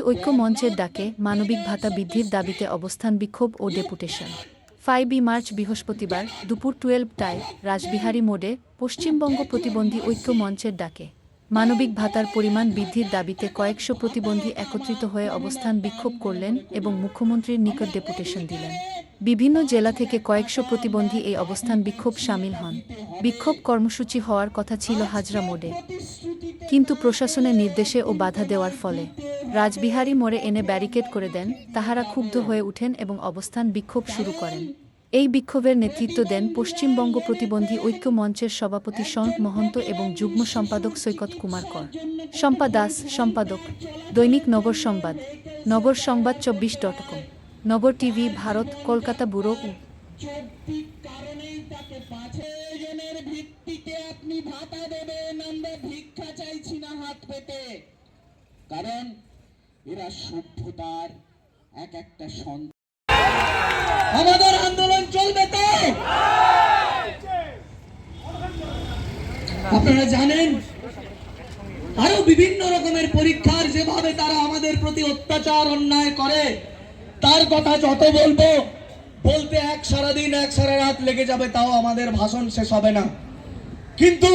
ঐক্য মঞ্চের ডাকে মানবিক ভাতা বৃদ্ধির দাবিতে অবস্থান বিক্ষোভ ও ডেপুটেশন। 5 মার্চ বৃহস্পতিবার দুপুর 12টায় রাসবিহারী মোড়ে পশ্চিমবঙ্গ প্রতিবন্ধী ঐক্য মঞ্চের ডাকে মানবিক ভাতার পরিমাণ বৃদ্ধির দাবিতে কয়েকশো প্রতিবন্ধী একত্রিত হয়ে অবস্থান বিক্ষোভ করলেন এবং মুখ্যমন্ত্রীর নিকট ডেপুটেশন দিলেন। বিভিন্ন জেলা থেকে কয়েকশো প্রতিবন্ধী এই অবস্থান বিক্ষোভ সামিল হন। বিক্ষোভ কর্মসূচি হওয়ার কথা ছিল হাজরা মোড়ে, কিন্তু প্রশাসনের নির্দেশে ও বাধা দেওয়ার ফলে রাসবিহারী মোড়ে এনে ব্যারিকেড করে দেন। তাহারা ক্ষুব্ধ হয়ে উঠেন এবং অবস্থান বিক্ষোভ শুরু করেন। এই বিক্ষোভের নেতৃত্ব দেন পশ্চিমবঙ্গ প্রতিবন্ধী ঐক্য মঞ্চের সভাপতি শঙ্খ মহন্ত এবং যুগ্ম সম্পাদক সৈকত কুমার কর। শম্পা দাস সম্পাদক, দৈনিক নগর সংবাদ, নগর সংবাদ 24.com, নগর টিভি, ভারত, কলকাতা ব্যুরো। কারণ এরা সভ্যতার এক একটা সন্তান। আমাদের আন্দোলন চলবে তো। আপনারা জানেন আরো বিভিন্ন রকমের পরীক্ষার যেভাবে তারা আমাদের প্রতি অত্যাচার অন্যায় করে, তার কথা যত বলবো বলতে এক সারাদিন এক সারা রাত লেগে যাবে, তাও আমাদের ভাষণ শেষ হবে না। কিন্তু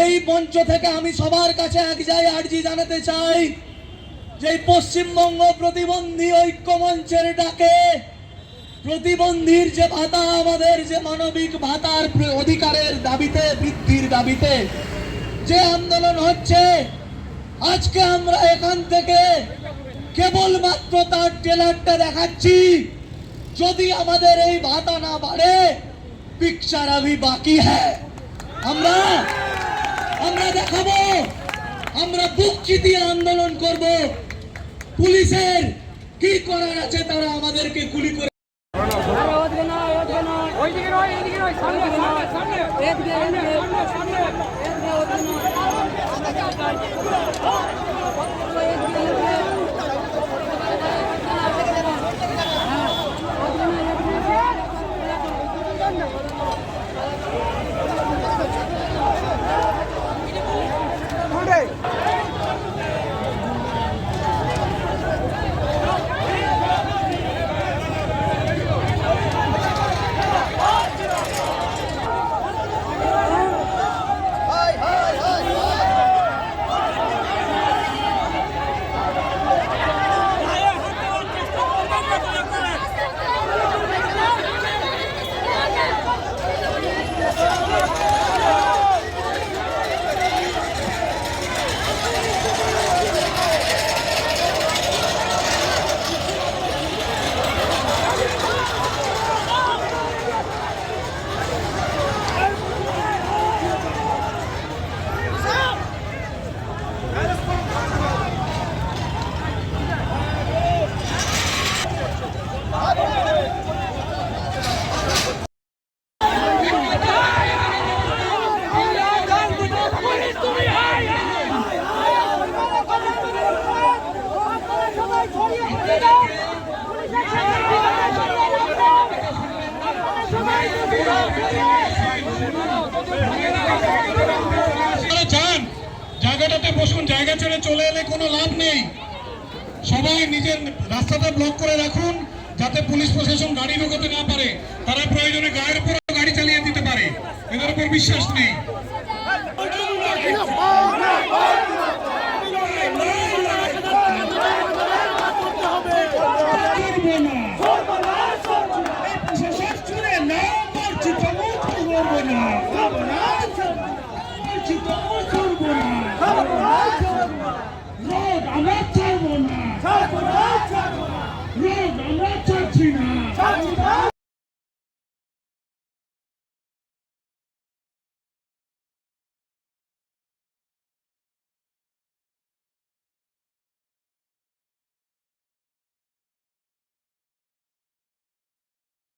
এই মঞ্চ থেকে আমি সবার কাছে এক জায়গায় আর্জি জানাতে চাই যে পশ্চিমবঙ্গ প্রতিবন্ধী ঐক্য মঞ্চের ডাকে প্রতিবন্ধীর যে ভাতা, আমাদের যে মানবিক ভাতার অধিকারের দাবিতে, বৃদ্ধির দাবিতে যে আন্দোলন হচ্ছে, আজকে আমরা এখান থেকে কেবলমাত্র তার ট্রেলারটা দেখাচ্ছি। যদি আমাদের এই ভাতা না বাড়ে, পিকচার আভি বাকি হ্যায়। আমরা দেখাবো, আমরা বুক চিতিয়ে আন্দোলন করব। পুলিশের কি করার আছে, তারা আমাদেরকে গুলি করে চান জায়গাটাতে বসুন। জায়গা ছেড়ে চলে এলে কোনো লাভ নেই। সবাই নিজের রাস্তাটা ব্লক করে রাখুন, যাতে পুলিশ প্রশাসন গাড়ি ঢোকাতে না পারে। তারা প্রয়োজনে গায়ের উপর গাড়ি চালিয়ে দিতে পারে, এদের উপর বিশ্বাস নেই। আমরা ছাড়বো না।